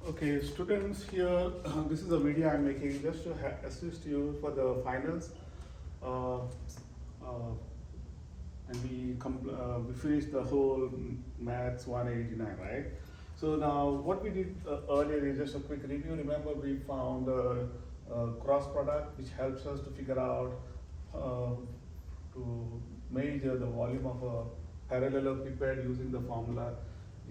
Okay, students, here this is a video I'm making just to assist you for the finals. Uh, uh, and we finished the whole maths 189, right? So now what we did earlier is just a quick review. Remember, we found cross product, which helps us to figure out uh, to measure the volume of a parallelepiped using the formula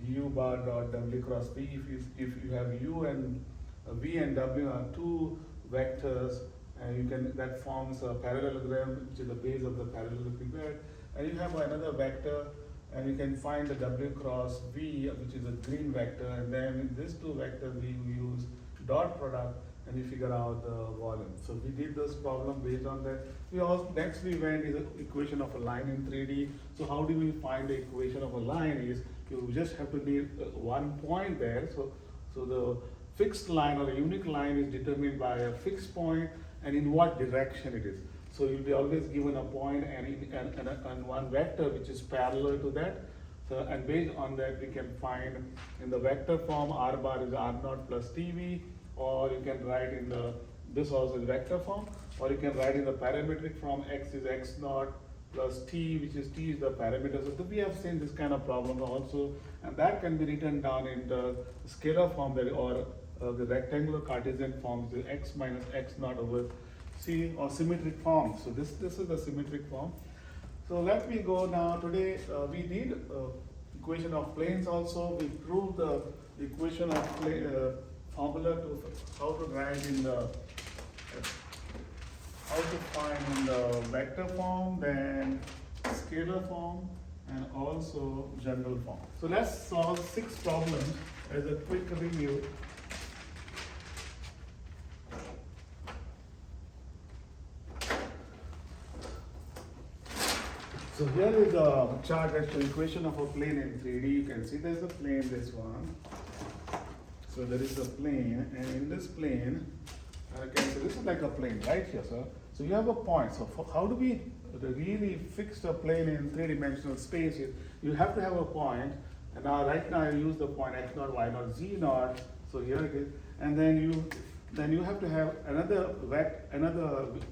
u bar dot w cross p. If you have u and v and w are two vectors, and that forms a parallelogram, which is the base of the parallelepiped, and you have another vector, and you can find the w cross v, which is a green vector, and then in these two vectors we use dot product and we figure out the volume. So we did this problem based on that. Next we went is the equation of a line in 3D. So how do we find the equation of a line? Is you just have to need one point there. So the fixed line or a unique line is determined by a fixed point and in what direction it is. So you'll be always given a point and one vector which is parallel to that. So, and based on that we can find in the vector form r bar is r naught plus tv, or you can write in this also is vector form, or you can write in the parametric form x is x naught plus t, which is t is the parameter. So we have seen this kind of problem also, and that can be written down in the scalar form or the rectangular Cartesian form, is x minus x naught over c, or symmetric form. So this is the symmetric form. So let me go now. Today we did equation of planes also. We proved the equation of formula to how to write in the how to find in the vector form, then scalar form, and also general form. So let's solve 6 problems as a quick review. So here is a chart that shows equation of a plane in 3D. You can see there's a plane, this one. So there is a plane, and in this plane, okay, so this is like a plane right here, sir. So you have a point. So how do we really fix a plane in 3-dimensional space? You have to have a point, and now right now you use the point x naught, y naught, z naught. So here it is, and then you have to have another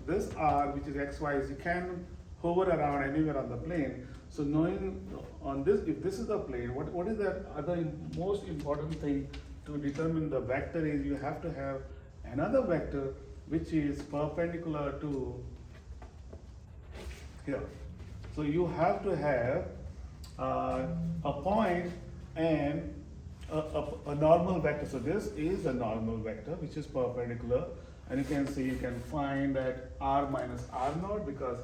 this r, which is x, y. You can hover around anywhere on the plane. So knowing on this, if this is the plane, what is the other most important thing to determine the vector is you have to have another vector which is perpendicular to here. So you have to have a point and a normal vector. So this is a normal vector which is perpendicular, and you can see, you can find that r minus r naught, because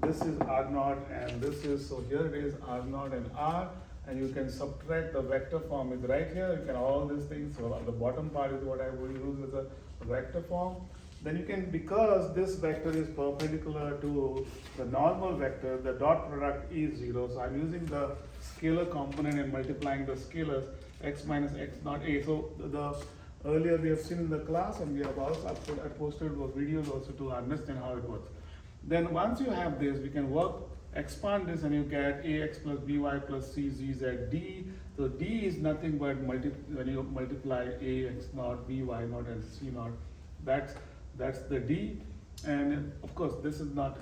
this is r naught and this is, so here it is r naught and r, and you can subtract the vector form is right here. You can all these things. So the bottom part is what I will use as a vector form. Then you can, because this vector is perpendicular to the normal vector, the dot product is 0. So I'm using the scalar component and multiplying the scalars x minus x naught a. So the earlier we have seen in the class, and we have also I posted those videos also to understand how it works. Then once you have this, we can expand this, and you get ax plus by plus c z z d. So d is nothing but when you multiply ax naught, by naught, and c naught, that's the d. And of course this is not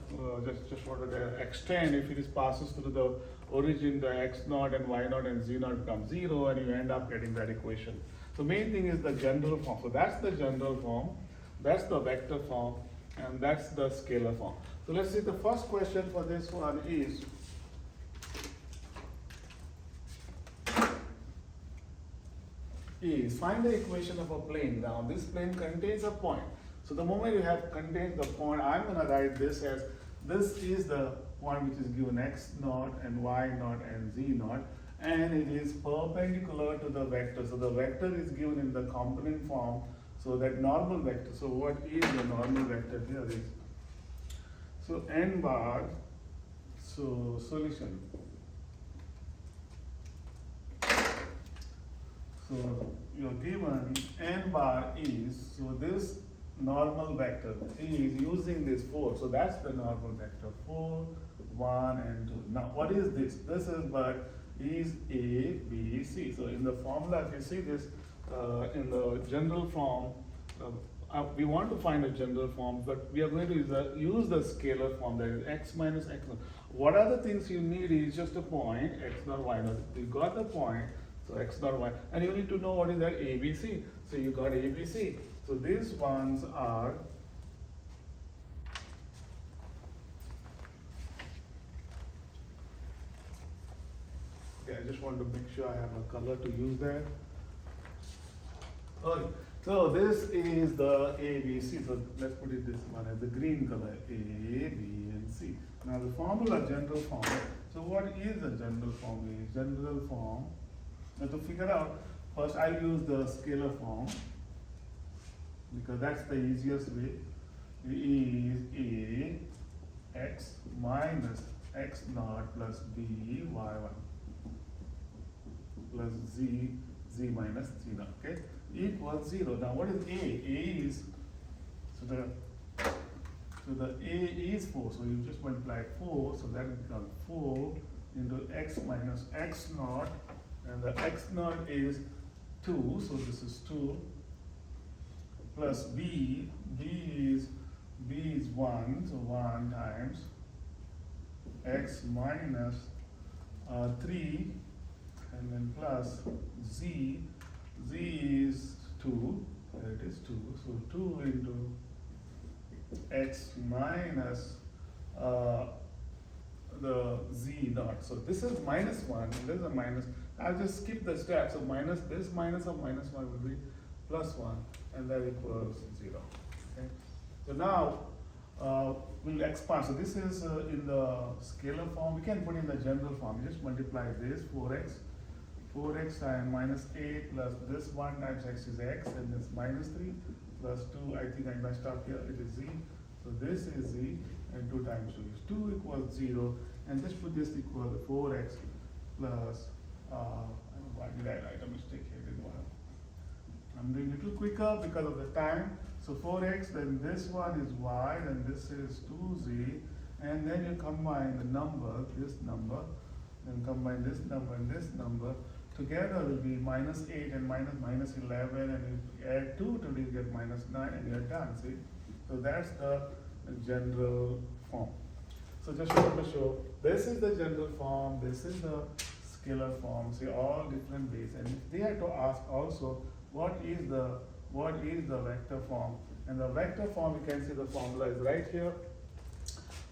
just wanted to extend. If it passes through the origin, the x naught and y naught and z naught becomes 0, and you end up getting that equation. So main thing is the general form. So that's the general form, that's the vector form, and that's the scalar form. So let's see, the first question for this one is find the equation of a plane. Now this plane contains a point. So the moment you have contains the point, I'm going to write this as, this is the point which is given x naught and y naught and z naught, and it is perpendicular to the vector. So the vector is given in the component form. So that normal vector, so what is the normal vector here is, so n bar, so solution. So you're given n bar is, so this normal vector is using this 4. So that's the normal vector, 4, 1, and 2. Now what is this? This is but is A, B, C. So in the formula, if you see this, in the general form, we want to find a general form, but we are going to use the scalar form, that is x minus x naught. What are the things you need is just a point, x naught, y naught. You got the point, so x naught, y, and you need to know what is that A, B, C. So you got A, B, C. So these ones are okay, I just want to make sure I have a color to use that. Okay, so this is the A, B, C. So let's put it this one as the green color, A, B, and C. Now the formula, general form. So what is the general form? General form. Now to figure out, first I'll use the scalar form because that's the easiest way. Is A x minus x naught plus B y1 plus z minus z naught, okay, equals 0. Now what is A? A is, so the A is 4, so you just multiply 4, so that becomes 4 into x minus x naught, and the x naught is 2, so this is 2, plus B is 1, so 1 times x minus 3, and then plus z is 2, there it is 2, so 2 into x minus the z naught. So this is minus 1, this is a minus. I'll just skip the step. So minus this minus of minus 1 will be plus 1, and that equals 0. Okay. So now we'll expand. So this is in the scalar form. We can put in the general form. You just multiply this 4x times minus 8 plus this 1 times x is x, and this minus 3 plus 2, I think I messed up here, it is z. So this is z, and 2 times 2 is 2 equals 0, and just put this equal to 4x plus, why did I write a mistake here? Didn't work. I'm doing a little quicker because of the time. So 4x, then this one is y, then this is 2z, and then you combine the number, this number, then combine this number and this number. Together will be minus 8 and minus 11, and you add 2 till you get minus 9, and you're done, see? So that's the general form. So just want to show, this is the general form, this is the scalar form, see, all different ways. And if they had to ask also, what is the vector form? And the vector form, you can see the formula is right here.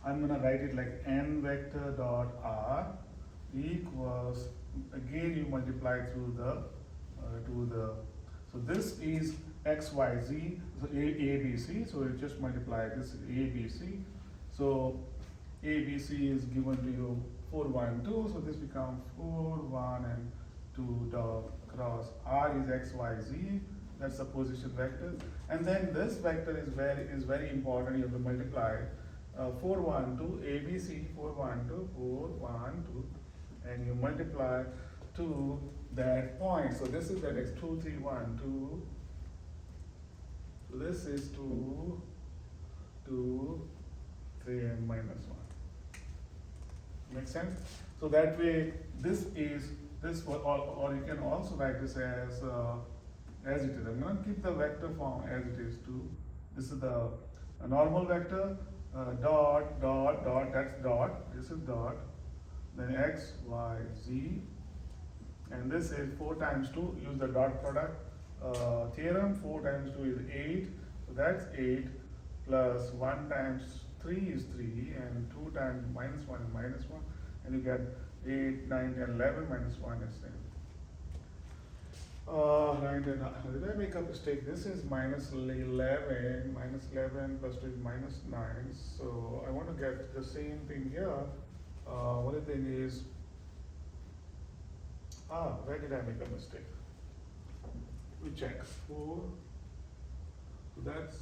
I'm going to write it like n vector dot r equals, again you multiply through the so this is x, y, z, so a, b, c, so you just multiply this a, b, c. So a, b, c is given to you 4, 1, 2, so this becomes 4, 1, and 2 dot cross r is x, y, z, that's the position vector. And then this vector is very important, you have to multiply 4, 1, 2, a, b, c, 4, 1, 2, 4, 1, 2, and you multiply to that point. So this is that x 2, 3, 1, 2. So this is 2, 2, 3, and minus 1. Make sense? So that way, this is this, or you can also write this as it is. I'm going to keep the vector form as it is too. This is the normal vector. Dot, dot, dot, that's dot, this is dot, then x, y, z, and this is 4 times 2, use the dot product theorem, 4 times 2 is 8, so that's 8, plus 1 times 3 is 3, and 2 times minus 1 is minus 1, and you get 8, 9, 10, 11, minus 1 is 10. 9, 10, did I make a mistake? This is minus 11 plus 2 is minus 9. So I want to get the same thing here. Only thing is, where did I make a mistake? We check. 4, so that's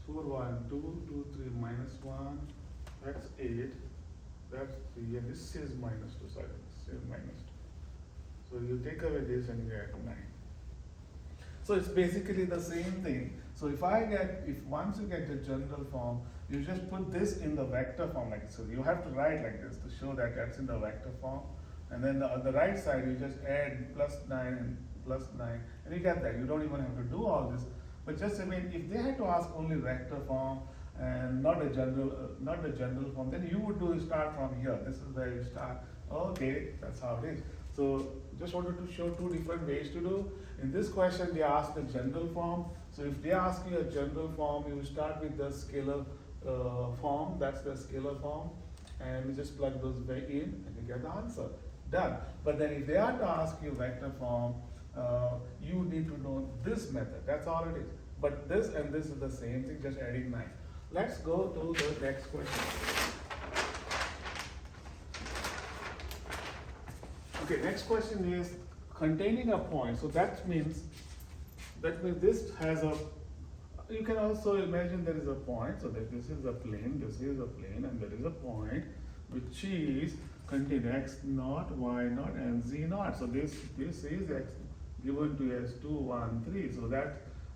4, 1, 2, 2, 3, minus 1, that's 8, that's 3, and this is minus 2, sorry, this is minus 2. So you take away this and you get 9. So it's basically the same thing. So if once you get the general form, you just put this in the vector form like this. So you have to write like this to show that that's in the vector form. And then on the right side, you just add +9 and +9, and you get that. You don't even have to do all this. But just, I mean, if they had to ask only vector form and not a general form, then you would start from here. This is where you start. Okay, that's how it is. So just wanted to show two different ways to do. In this question, they ask the general form. So if they ask you a general form, you start with the scalar form. That's the scalar form, and you just plug those in, and you get the answer. Done. But then if they are to ask you vector form, you need to know this method. That's all it is. But this and this is the same thing, just adding 9. Let's go to the next question. Okay, next question is containing a point. So that means this has a, you can also imagine there is a point. So that this is a plane, this is a plane, and there is a point which is contain x naught, y naught, and z naught. So this is x given to as 2, 1, 3. So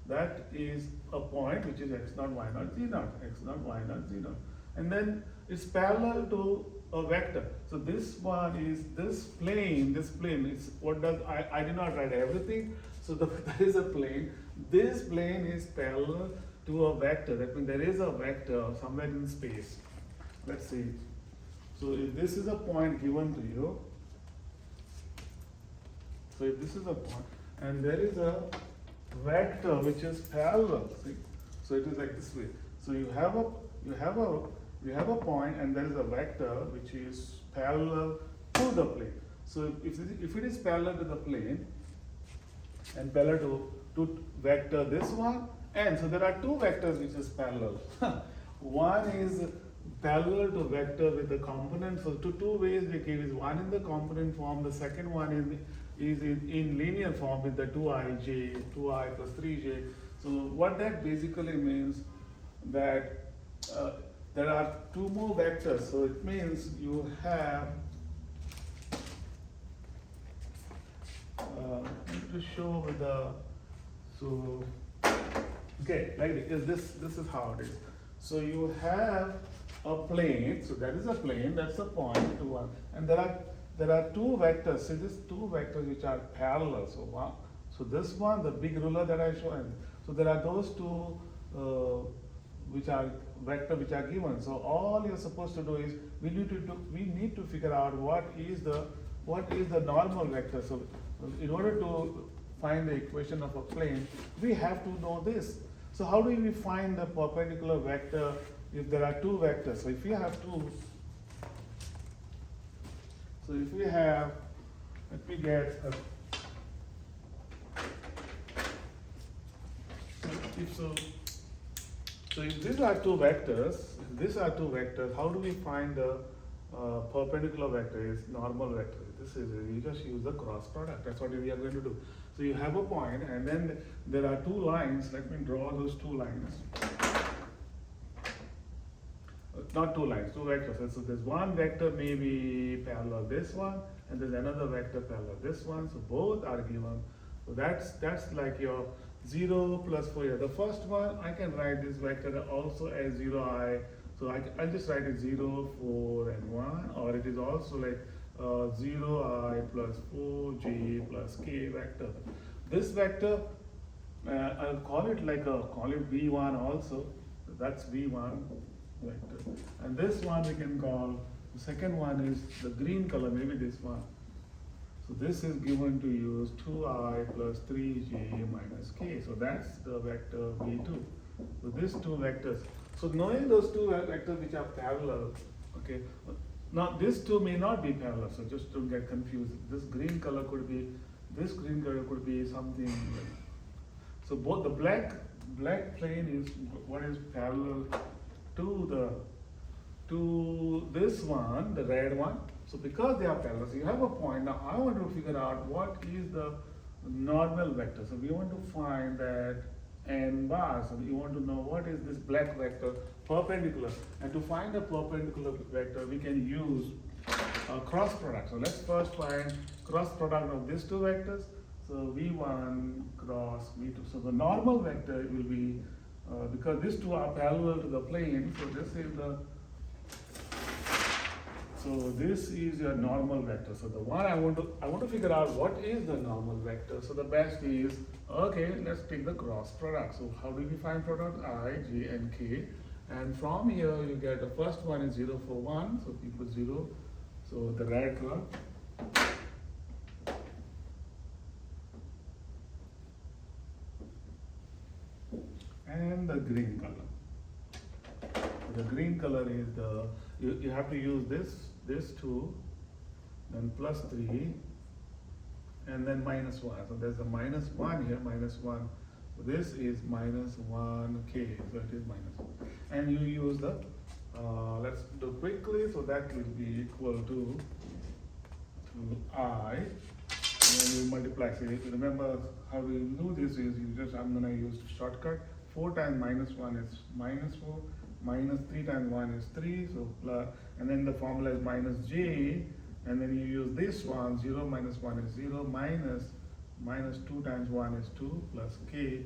that is a point which is x naught, y naught, z naught, x naught, y naught, z naught. And then it's parallel to a vector. So this one is this plane is what does, I did not write everything. So there is a plane. This plane is parallel to a vector. That means there is a vector somewhere in space. Let's see. So if this is a point given to you, so if this is a point, and there is a vector which is parallel, see? So it is like this way. So you have a point, and there is a vector which is parallel to the plane. So if it is parallel to the plane and parallel to vector this one, and so there are two vectors which is parallel. One is parallel to vector with the component. So two ways we give is one in the component form, the second one is in linear form with the 2ij, 2i plus 3j. So what that basically means that there are two more vectors. So it means you have to show with the, so okay, like this is how it is. So you have a plane, so that is a plane, that's a point to one, and there are two vectors. So these two vectors which are parallel. So this one, the big ruler that I showed, so there are those two which are vector which are given. So all you're supposed to do is we need to figure out what is the normal vector. So in order to find the equation of a plane, we have to know this. So how do we find the perpendicular vector if there are two vectors? So if you have two, so if we have, let me get a, so if these are two vectors, how do we find the perpendicular vector is normal vector? This is, you just use the cross product. That's what we are going to do. So you have a point, and then there are two lines. Let me draw those two lines. Not two lines, two vectors. So there's one vector may be parallel this one, and there's another vector parallel this one. So both are given. So that's like your 0 plus 4 here. The first one, I can write this vector also as 0i. So I'll just write it 0, 4, and 1, or it is also like 0i plus 4j plus k vector. This vector, I'll call it v1 also. That's v1 vector. And this one we can call, the second one is the green color, maybe this one. So this is given to you as 2i plus 3j minus k. So that's the vector v2. So these two vectors. So knowing those two vectors which are parallel, okay. Now these two may not be parallel, so just don't get confused. This green color could be something like, so both the black plane is what is parallel to this one, the red one. So because they are parallel, so you have a point. Now I want to figure out what is the normal vector. So we want to find that n bar. So we want to know what is this black vector perpendicular. And to find a perpendicular vector, we can use a cross product. So let's first find cross product of these two vectors. So v1 cross v2. So the normal vector will be, because these two are parallel to the plane, so this is the, So this is your normal vector. So the one I want to figure out what is the normal vector. So the best is, okay, let's take the cross product. So how do we find product? I, j, and k. And from here you get the first one is 0 for 1, so p equals 0. So the red color. And the green color. The green color is the, you have to use this 2, then plus 3, and then minus 1. So there's a minus 1 here, minus 1. So this is minus 1k, so it is minus 1. And you use the, let's do quickly, so that will be equal to I, and then you multiply. So if you remember how we do this is, I'm gonna use shortcut. 4 times minus 1 is minus 4, minus 3 times 1 is 3, so plus, and then the formula is minus j, and then you use this one, 0 minus 1 is 0, minus 2 times 1 is 2, plus k,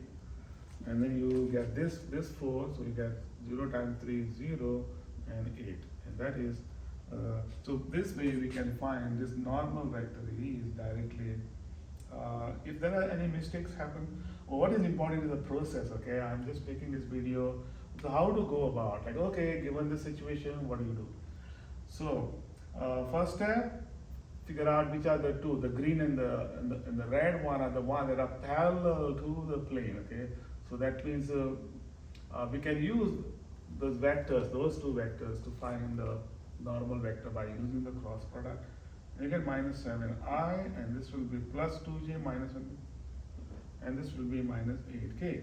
and then you get this 4, so you get 0 times 3 is 0, and 8, and that is, so this way we can find this normal vector is directly. If there are any mistakes happen, what is important is the process, okay? I'm just making this video, so how to go about, like, okay, given this situation, what do you do? So, first step, figure out which are the two, the green and the red one are the one that are parallel to the plane, okay? So that means we can use those vectors, those two vectors to find the normal vector by using the cross product. And you get minus 7i, and this will be plus 2j minus 1, and this will be minus 8k.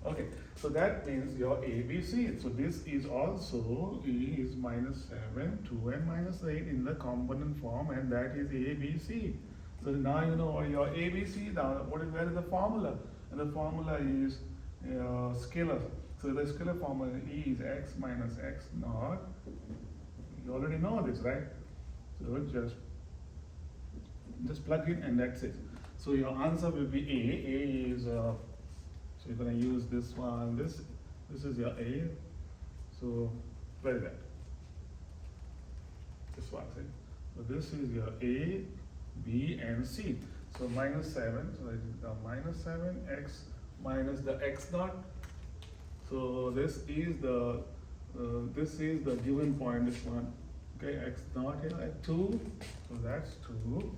Okay, so that means your ABC. So this is also is minus 7, 2, and minus 8 in the component form, and that is ABC. So now you know your ABC. Now, where is the formula? And the formula is scalar. So the scalar formula is x minus x naught. You already know this, right? So just plug in, and that's it. So your answer will be A. A is so you're gonna use this one. This is your A. So where is that? This one, see? So this is your A, B, and C. So minus 7. So it is the minus 7x minus the x naught. So this is the given point. This one. Okay, x naught here at 2. So that's 2.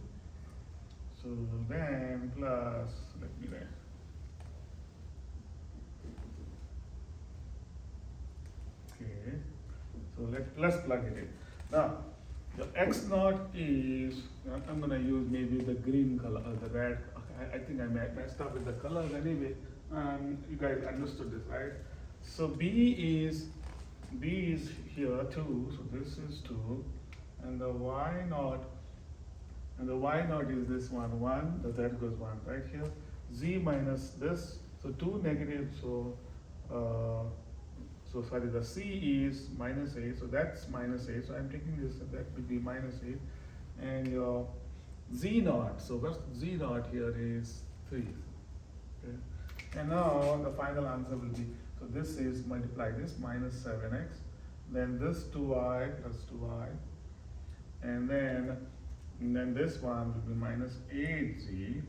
So then plus, let me write. Okay, so let's plug it in. Now, the x naught is, I'm gonna use maybe the green color or the red. Okay, I think I messed up with the colors anyway. You guys understood this, right? So B is here 2, so this is 2, and the y naught. And the y naught is this one, 1, that goes 1 right here. Z minus this, so 2 negative, so sorry, the C is minus 8, so that's minus 8. So I'm taking this, so that will be minus 8. And your Z naught, so what's Z naught here is 3. Okay. And now the final answer will be, so this is multiply this, minus 7x, then this 2i plus 2i, and then this one will be minus 8z,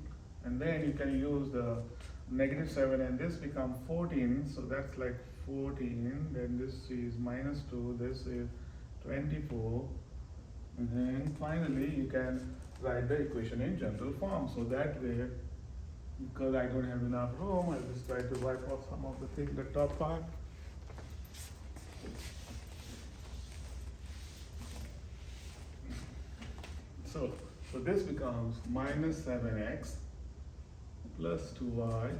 and then you can use the negative 7, and this become 14, so that's like 14, then this is minus 2, this is 24, and then finally you can write the equation in general form. So that way, because I don't have enough room, I'll just try to wipe off some of the things, the top part. So this becomes minus 7x plus 2y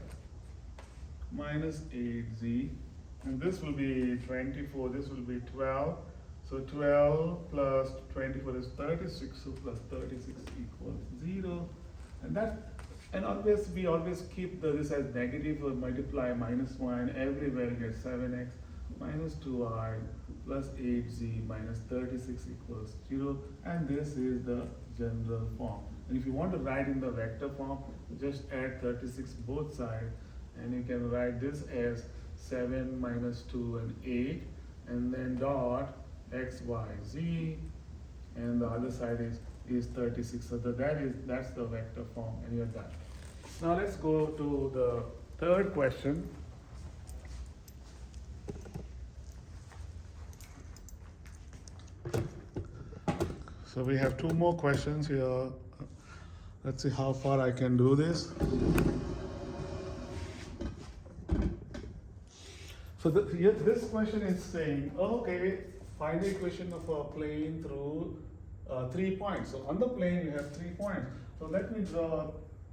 minus 8z, and this will be 24, this will be 12. So 12 plus 24 is 36, so plus 36 equals 0. And we always keep this as negative, or multiply minus 1, everywhere you get 7x minus 2i plus 8z minus 36 equals 0, and this is the general form. And if you want to write in the vector form, just add 36 both sides, and you can write this as 7 minus 2 and 8, and then dot x, y, z, and the other side is 36. So that's the vector form, and you're done. Now let's go to the third question. So we have two more questions here. Let's see how far I can do this. So here, this question is saying, okay, find the equation of a plane through 3 points. So on the plane you have 3 points. So let me draw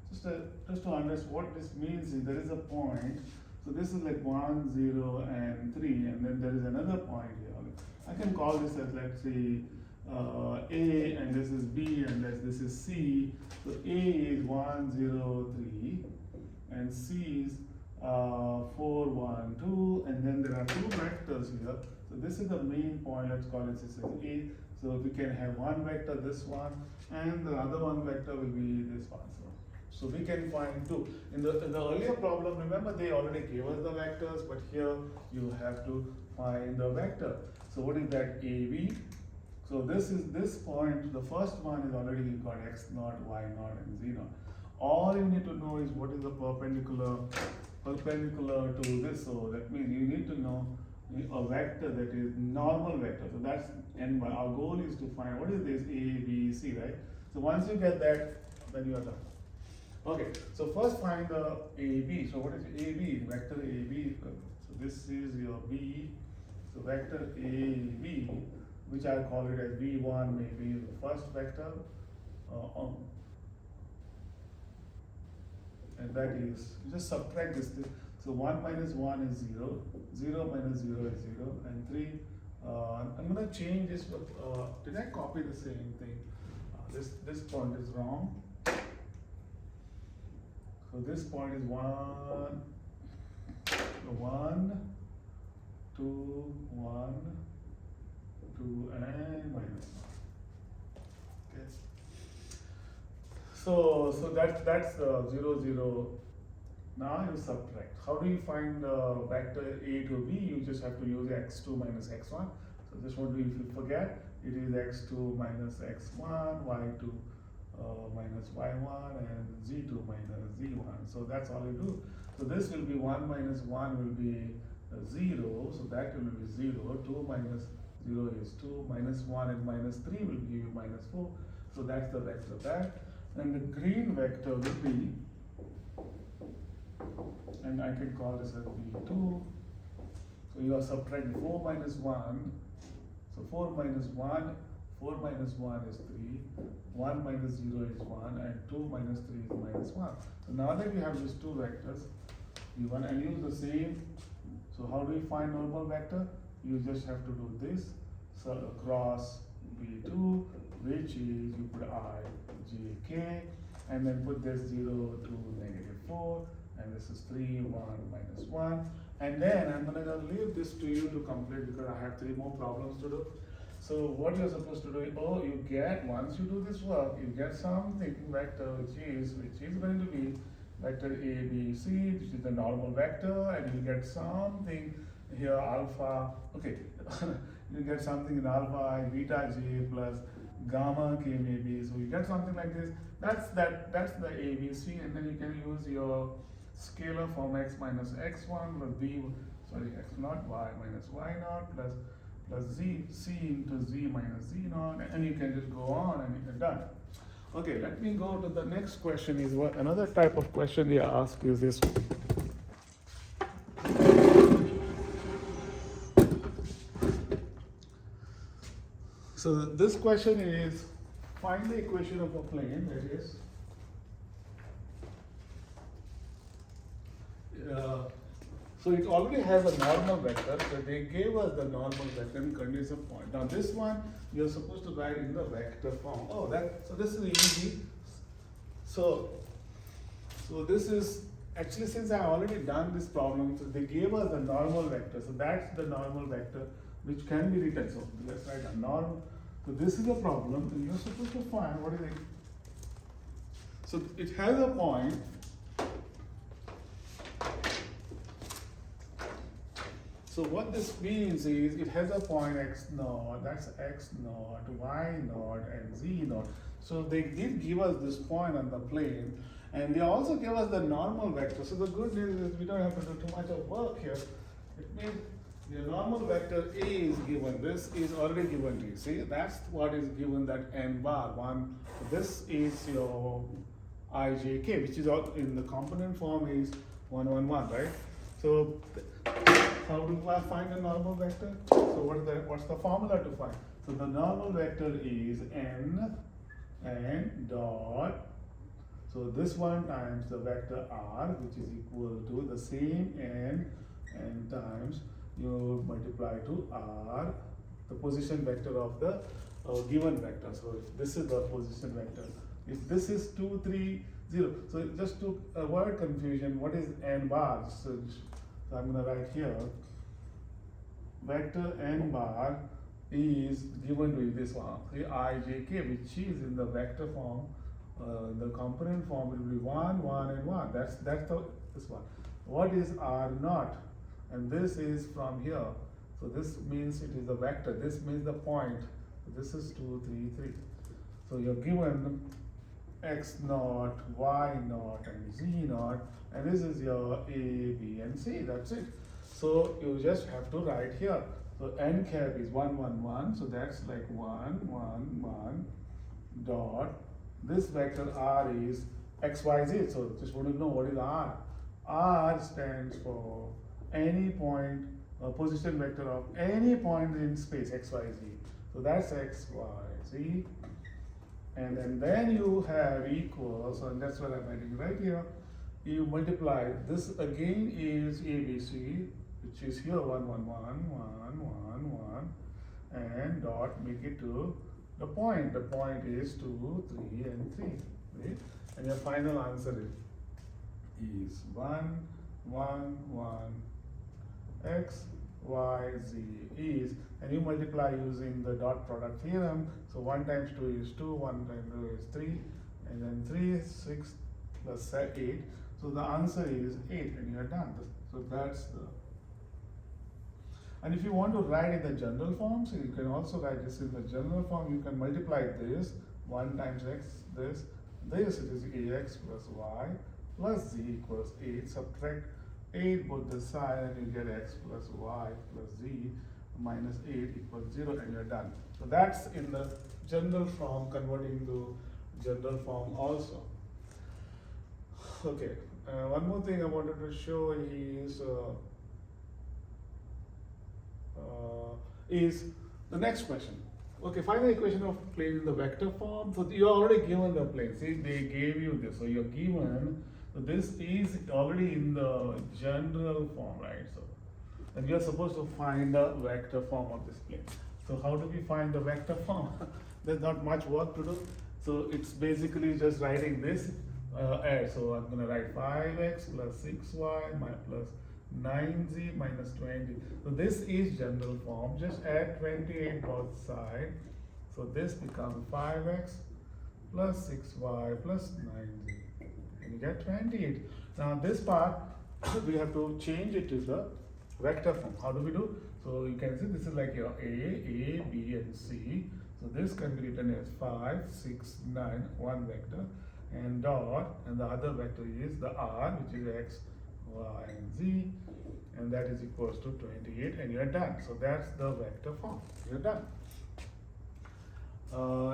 just to understand what this means. Is there is a point. So this is like 1, 0, and 3, and then there is another point here. I can call this as, let's say, A, and this is B, and this is C. So A is 1, 0, 3, and C is 4, 1, 2, and then there are two vectors here. So this is the main point. Let's call it this is A. So we can have one vector, this one, and the other one vector will be this one. So we can find two. In the earlier problem, remember they already gave us the vectors, but here you have to find the vector. So what is that? AB. So this is this point. The first one is already you got x naught, y naught, and z naught. All you need to know is what is the perpendicular to this. So that means you need to know a vector that is normal vector. So that's, and our goal is to find what is this A, B, C, right? So once you get that, then you are done. Okay, so first find the AB. So what is AB? Vector AB. So this is your B. So vector AB, which I call it as V1, maybe the first vector. And that is, you just subtract this thing. So 1 minus 1 is 0, 0 minus 0 is 0, and 3. I'm going to change this. Did I copy the same thing? This point is wrong. So this point is 1, 2, 1, 2, and minus 1. Okay. So that's 0, 0. Now you subtract. How do you find vector A to B? You just have to use x2 minus x1. So this one, if you forget, it is x2 minus x1, y2 minus y1, and z2 minus z1. So that's all you do. So this will be 1 minus 1 will be 0. So that will be 0. 2 minus 0 is 2. Minus 1 and minus 3 will give you minus 4. So that's the vector that. And the green vector will be, and I can call this as V2. So you are subtracting 4 minus 1. So 4 minus 1 is 3. 1 minus 0 is 1, and 2 minus 3 is minus 1. So now that you have these two vectors, you want to use the same. So how do you find normal vector? You just have to do this. So cross V2, which is you put I, J, K, and then put this 0 to negative 4, and this is 3, 1, minus 1. And then I'm going to leave this to you to complete because I have 3 more problems to do. So what you're supposed to do is, you get, once you do this work, you get something vector which is going to be vector A, B, C, which is the normal vector, and you get something here alpha, okay, you get something in alpha, beta j plus gamma k maybe, so you get something like this. That's the A, B, C, and then you can use your scalar form x minus x1 plus b, x naught y minus y naught plus z, c into z minus z naught, and you can just go on and you're done. Okay, let me go to the next question. Is what another type of question they ask is this. So this question is, find the equation of a plane that is so it already has a normal vector, so they gave us the normal vector in condition of point. Now this one you're supposed to write in the vector form. So this is easy. So this is actually, since I already done this problem, so they gave us the normal vector. So that's the normal vector which can be written. So let's write a norm. So this is a problem, and you're supposed to find what is it. So it has a point. So what this means is it has a point x naught, that's x naught, y naught, and z naught. So they did give us this point on the plane, and they also give us the normal vector. So the good news is we don't have to do too much of work here. It means the normal vector A is given. This is already given to you. See, that's what is given, that n bar one. This is your ijk, which is all in the component form is 1, 1, 1, right? So how do I find a normal vector? So what's the formula to find? So the normal vector is n dot. So this one times the vector r, which is equal to the same n times you multiply to r, the position vector of the given vector. So if this is the position vector, if this is 2, 3, 0. So just to avoid confusion, what is n bar? So I'm going to write here, vector n bar is given to this one, ijk, which is in the vector form, the component form will be 1, 1, and 1. That's this one. What is r naught? And this is from here. So this means it is a vector. This means the point. So this is 2, 3, 3. So you're given x naught, y naught, and z naught, and this is your a, b, and c. That's it. So you just have to write here. So n cap is 1, 1, 1. So that's like 1, 1, 1 dot. This vector r is x, y, z. So just want to know what is r. R stands for any point, position vector of any point in space x, y, z. So that's x, y, z. And then you have equals, and that's what I'm writing right here. You multiply this again is ABC, which is here 1, 1, 1, 1, 1, 1, and dot, make it to the point. The point is 2, 3, and 3. Right? And your final answer is 1, 1, 1, x, y, z is, and you multiply using the dot product theorem. So 1 times 2 is 2, 1 times 2 is 3, and then 3 is 6 plus 8. So the answer is 8, and you are done. So that's the. And if you want to write in the general form, so you can also write this in the general form. You can multiply this 1 times x, this it is ax plus y plus z equals 8. Subtract 8 both the side, and you get x plus y plus z minus 8 equals 0, and you're done. So that's in the general form, converting to general form also. Okay, one more thing I wanted to show is the next question. Okay, find the equation of plane in the vector form. So you're already given the plane. See, they gave you this. So you're given, so this is already in the general form, right? So, and you're supposed to find the vector form of this plane. So how do we find the vector form? There's not much work to do. So it's basically just writing this. So I'm going to write 5x plus 6y plus 9z minus 20. So this is general form. Just add 28 both sides. So this becomes 5x plus 6y plus 9z. And you get 28. Now this part, we have to change it to the vector form. How do we do? So you can see this is like your A, B, and C. So this can be written as 5, 6, 9, one vector, and dot, and the other vector is the R, which is x, y, and z, and that is equals to 28, and you're done. So that's the vector form. You're done.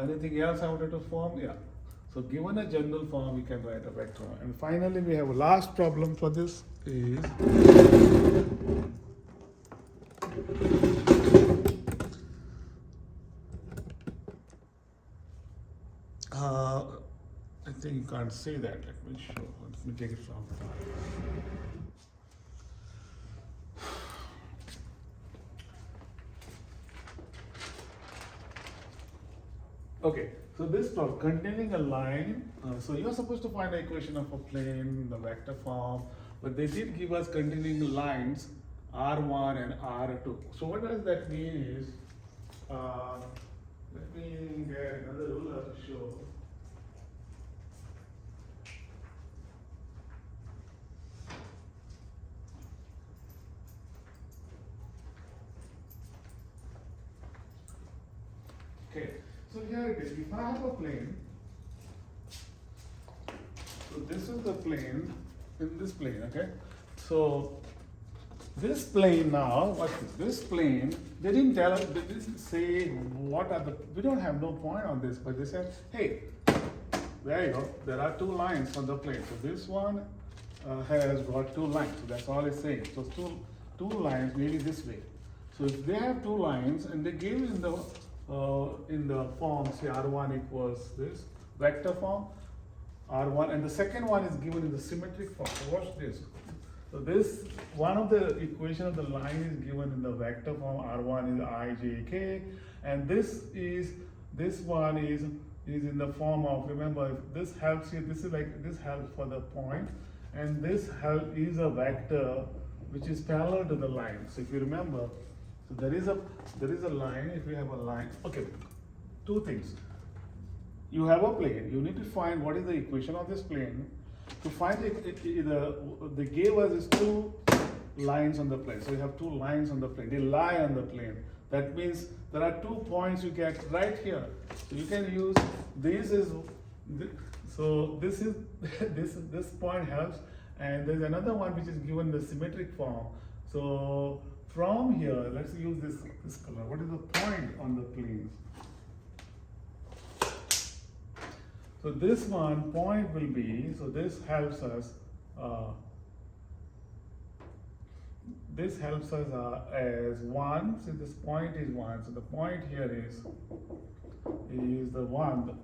Anything else I wanted to form? Yeah. So given a general form, we can write a vector. And finally, we have a last problem for this is I think you can't say that. Let me show. Let me take it from the top. Okay, so this problem containing a line. So you're supposed to find the equation of a plane in the vector form, but they did give us containing lines R1 and R2. So what does that mean is, let me get another ruler to show. So here it is. If I have a plane, so this is the plane in this plane, okay? So this plane now, what is this plane? They didn't tell us, they didn't say what are the, we don't have no point on this, but they said, hey, there you go, there are two lines on the plane. So this one has got two lines, so that's all it's saying. So two lines maybe this way. So if they have two lines and they give in the form, say R1 equals this vector form, R1, and the second one is given in the symmetric form. So watch this. So this, one of the equation of the line is given in the vector form, R1 is I, J, K, and this one is in the form of, remember, if this helps you, this is like, this helps for the point, and this help is a vector which is parallel to the line. So if you remember, so there is a line, if you have a line, okay, two things. You have a plane, you need to find what is the equation of this plane. To find they gave us is two lines on the plane. So you have two lines on the plane, they lie on the plane. That means there are 2 points you get right here. So you can use, so this is, this point helps, and there's another one which is given the symmetric form. So from here, let's use this color. What is the point on the plane? So this one point will be, so this helps us as 1, so this point is 1, so the point here is the 1,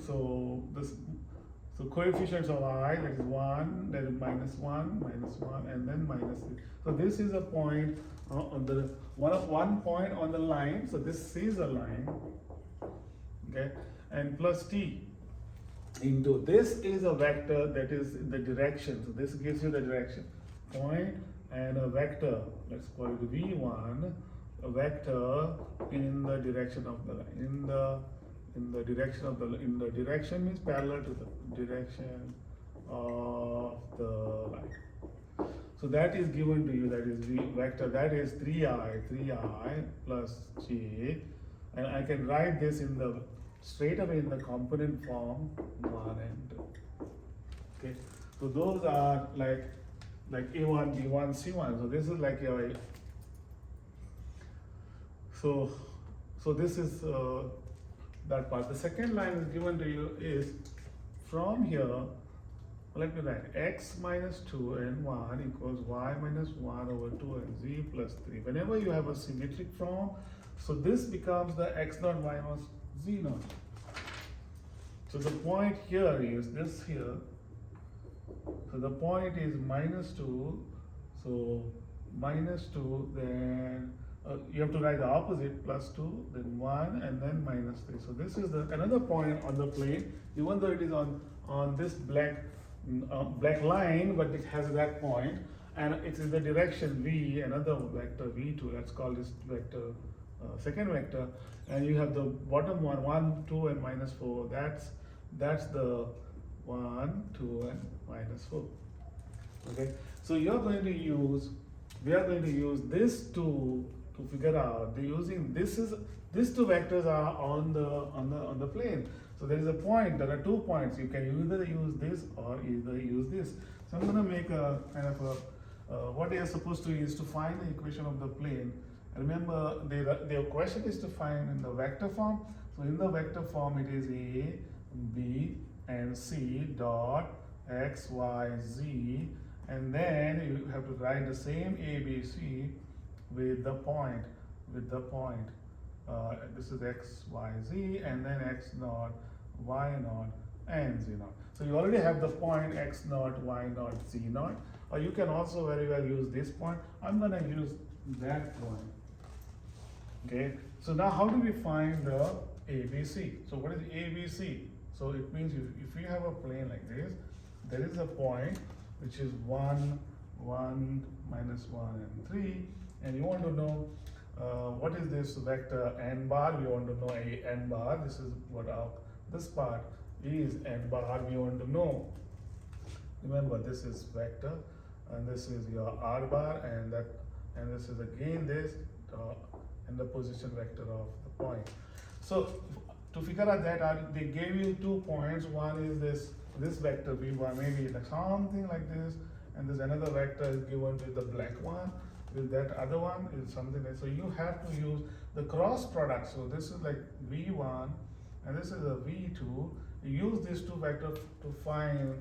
so coefficients of I, that is 1, that is -1, and then -3. So this is a point on the one point on the line, so this is a line, okay, and plus t into this is a vector that is in the direction, so this gives you the direction, point and a vector, let's call it v1, a vector in the direction of the line, in the direction means parallel to the direction of the line. So that is given to you, that is v vector, that is 3i plus j, and I can write this in the straight away in the component form 1 and 2. Okay, so those are like A1, B1, C1. So this is like your, so this is that part. The second line is given to you is from here, let me write x minus 2 and 1 equals y minus 1 over 2 and z plus 3. Whenever you have a symmetric form, so this becomes the x naught, y naught, z naught. So the point here is this here. So the point is -2. So -2, then you have to write the opposite, +2, then 1, and then -3. So this is another point on the plane, even though it is on this black line, but it has that point, and it's in the direction v, another vector v2. Let's call this vector second vector, and you have the bottom one, 1, 2, and -4. That's the 1, 2, and -4. Okay, so we are going to use this to figure out these two vectors are on the plane. So there is a point, there are 2 points. You can either use this or either use this. So I'm going to make a kind of what they are supposed to is to find the equation of the plane. Remember, their question is to find in the vector form. So in the vector form, it is A, B, and C dot x, y, z, and then you have to write the same A, B, C with the point. This is x, y, z, and then x naught, y naught, and z naught. So you already have the point x naught, y naught, z naught, or you can also very well use this point. I'm going to use that point. Okay, so now how do we find the ABC? So what is ABC? So it means if you have a plane like this, there is a point which is 1, 1, -1, and 3, and you want to know what is this vector n bar. We want to know a n bar. This is what this part is n bar. We want to know. Remember, this is vector, and this is your r bar, and this is again this and the position vector of the point. So to figure out that out, they gave you 2 points. One is this vector v1, maybe like something like this, and there's another vector is given with the black one. With that other one is something like, so you have to use the cross product. So this is like v1 and this is a v2. You use these two vectors to find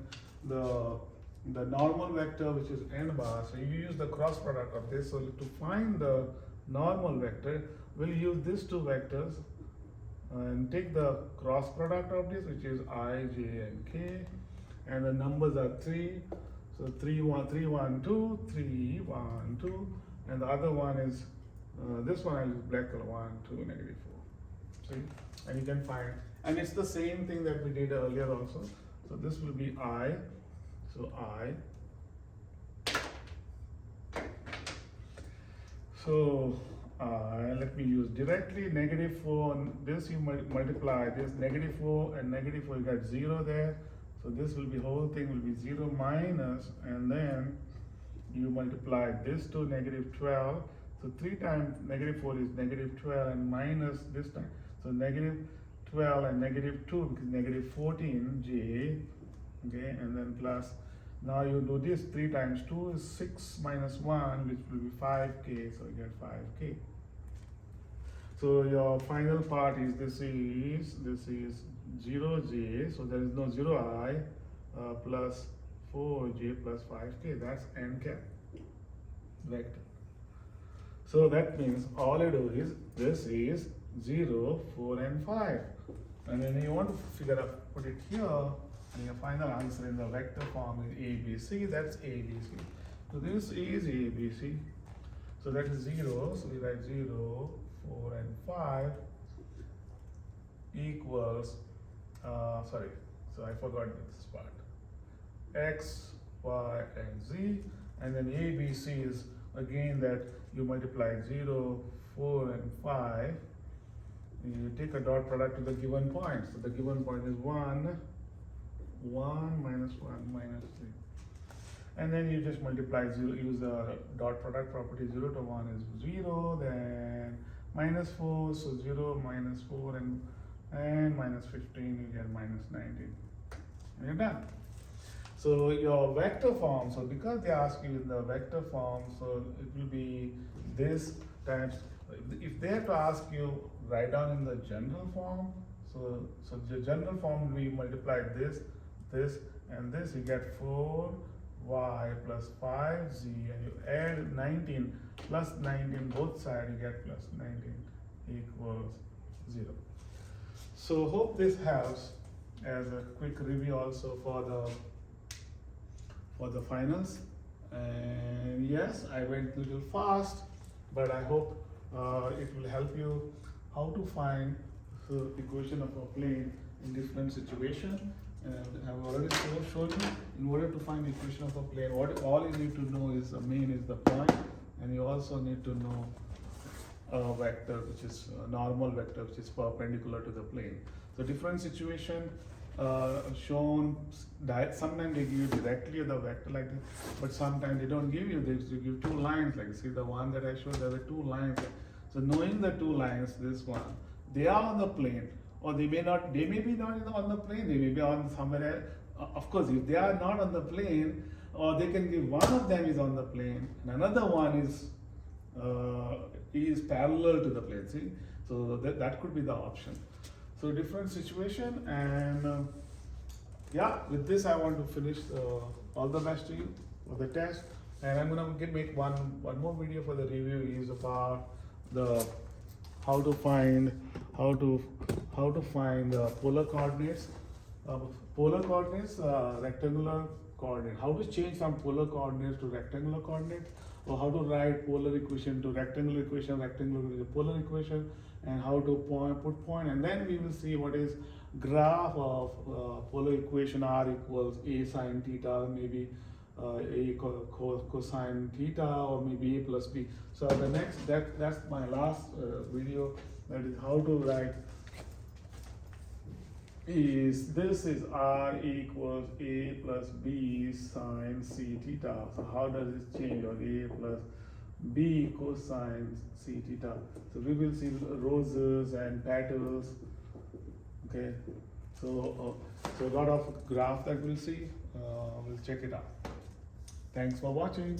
the normal vector, which is n bar. So you use the cross product of this. So to find the normal vector, we'll use these two vectors and take the cross product of this, which is I, j, and k, and the numbers are 3. So 3, 1, 3, 1, 2, 3, 1, 2, and the other one is this one is black color 1, 2, negative 4. See, and you can find, and it's the same thing that we did earlier also. So this will be I. So I. So let me use directly negative 4. This you multiply this negative 4 and negative 4. You got 0 there. So this will be, whole thing will be 0 minus, and then you multiply this to negative 12. So 3 times negative 4 is negative 12, and minus this time. So negative 12 and negative 2, because negative 14 j, okay, and then plus. Now you do this, 3 times 2 is 6 minus 1, which will be 5k, so you get 5k. So your final part is this is 0j, so there is no 0i, plus 4j plus 5k, that's n cap vector. So that means all you do is, this is 0, 4 and 5. And then you want to figure out, put it here, and your final answer in the vector form is ABC, that's ABC. So this is ABC. So that is 0, so we write 0, 4 and 5 equals, sorry, so I forgot this part. X, Y, and Z, and then ABC is again that you multiply 0, 4, and 5. You take a dot product to the given point. So the given point is 1, 1 minus 1 minus 3. And then you just multiply 0, use the dot product property. 0 to 1 is 0, then minus 4, so 0 minus 4 and minus 15, you get minus 19. And you're done. So your vector form, so because they ask you in the vector form, so it will be this times, if they have to ask you, write down in the general form, so the general form we multiply this, and this, you get 4y plus 5z, and you add 19 plus 19 both sides, you get plus 19 equals 0. So hope this helps as a quick review also for the finals. And yes, I went a little fast, but I hope it will help you how to find the equation of a plane in different situations. And I've already shown you, in order to find the equation of a plane, all you need to know is the main is the point, and you also need to know a vector, which is a normal vector, which is perpendicular to the plane. So different situation shown, sometimes they give you directly the vector like this, but sometimes they don't give you this, they give 2 lines, like see the one that I showed, there were 2 lines. So knowing the 2 lines, this one, they are on the plane, or they may be not on the plane, they may be on somewhere else. Of course, if they are not on the plane, or they can give one of them is on the plane, and another one is parallel to the plane, see? So that could be the option. So different situation, and yeah, with this I want to finish. All the best to you for the test, and I'm gonna make one more video for the review is about the how to find polar coordinates, rectangular coordinate. How to change from polar coordinates to rectangular coordinates, or how to write polar equation to rectangular equation, polar equation, and how to put point, and then we will see what is graph of polar equation r equals a sine theta, maybe a cosine theta, or maybe a plus b. So the next, that's my last video, that is how to write this is r equals a plus b sine c theta. So how does this change, or a plus B cosine C theta. So we will see roses and petals. Okay, so a lot of graph that we'll see. We'll check it out. Thanks for watching.